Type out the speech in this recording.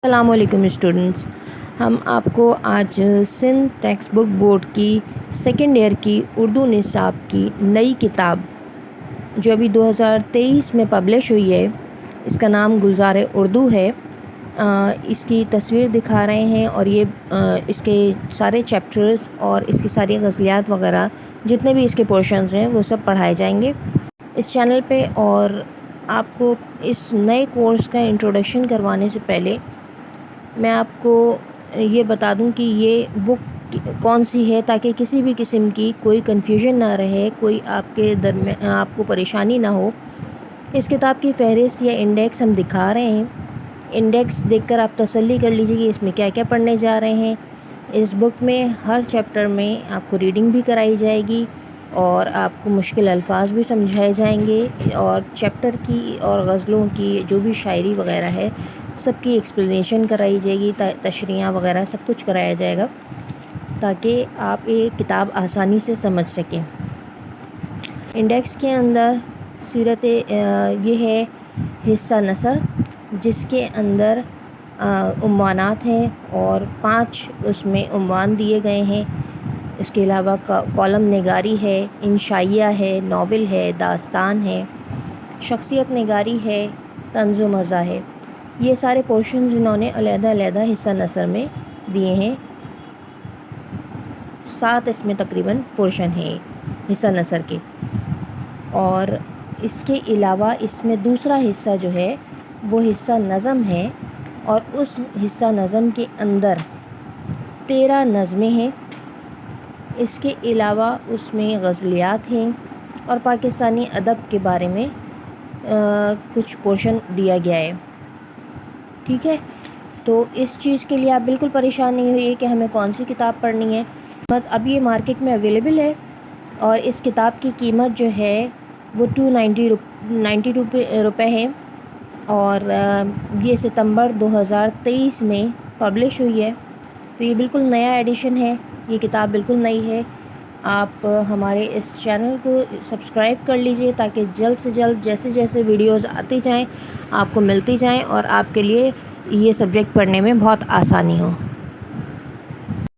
السلام علیکم اسٹوڈنٹس، ہم آپ کو آج سندھ ٹیکسٹ بک بورڈ کی سیکنڈ ایئر کی اردو نصاب کی نئی کتاب جو ابھی 2023 میں پبلش ہوئی ہے، اس کا نام گلزار اردو ہے۔ اس کی تصویر دکھا رہے ہیں اور یہ اس کے سارے چیپٹرز اور اس کی ساری غزلیات وغیرہ جتنے بھی اس کے پورشنز ہیں وہ سب پڑھائے جائیں گے اس چینل پہ۔ اور آپ کو اس نئے کورس کا انٹروڈکشن کروانے سے پہلے میں آپ کو یہ بتا دوں کہ یہ بک کون سی ہے، تاکہ کسی بھی قسم کی کوئی کنفیوژن نہ رہے، کوئی آپ کے درمیان آپ کو پریشانی نہ ہو۔ اس کتاب کی فہرست یا انڈیکس ہم دکھا رہے ہیں۔ انڈیکس دیکھ کر آپ تسلی کر لیجیے کہ اس میں کیا کیا پڑھنے جا رہے ہیں۔ اس بک میں ہر چیپٹر میں آپ کو ریڈنگ بھی کرائی جائے گی اور آپ کو مشکل الفاظ بھی سمجھائے جائیں گے، اور چیپٹر کی اور غزلوں کی جو بھی شاعری وغیرہ ہے سب کی ایکسپلینیشن کرائی جائے گی، تشریحات وغیرہ سب کچھ کرایا جائے گا تاکہ آپ یہ کتاب آسانی سے سمجھ سکیں۔ انڈیکس کے اندر سیرت یہ ہے حصہ نثر، جس کے اندر عنوانات ہیں اور 5 اس میں عنوان دیے گئے ہیں۔ اس کے علاوہ کالم نگاری ہے، انشائیہ ہے، ناول ہے، داستان ہے، شخصیت نگاری ہے، طنز و مزاح ہے۔ یہ سارے پورشنز انہوں نے علیحدہ علیحدہ حصہ نثر میں دیے ہیں۔ 7 اس میں تقریباً پورشن ہیں حصہ نثر کے، اور اس کے علاوہ اس میں دوسرا حصہ جو ہے وہ حصہ نظم ہے، اور اس حصہ نظم کے اندر 13 نظمیں ہیں۔ اس کے علاوہ اس میں غزلیات ہیں اور پاکستانی ادب کے بارے میں کچھ پورشن دیا گیا ہے۔ ٹھیک ہے، تو اس چیز کے لیے آپ بالکل پریشان نہیں ہوئیے کہ ہمیں کون سی کتاب پڑھنی ہے۔ اب یہ مارکیٹ میں اویلیبل ہے، اور اس کتاب کی قیمت جو ہے وہ 292 روپے ہے، اور یہ ستمبر 2023 میں پبلش ہوئی ہے۔ تو یہ بالکل نیا ایڈیشن ہے، یہ کتاب بالکل نئی ہے۔ آپ ہمارے اس چینل کو سبسکرائب کر لیجئے تاکہ جلد سے جلد جیسے جیسے ویڈیوز آتی جائیں آپ کو ملتی جائیں، اور آپ کے لیے یہ سبجیکٹ پڑھنے میں بہت آسانی ہو۔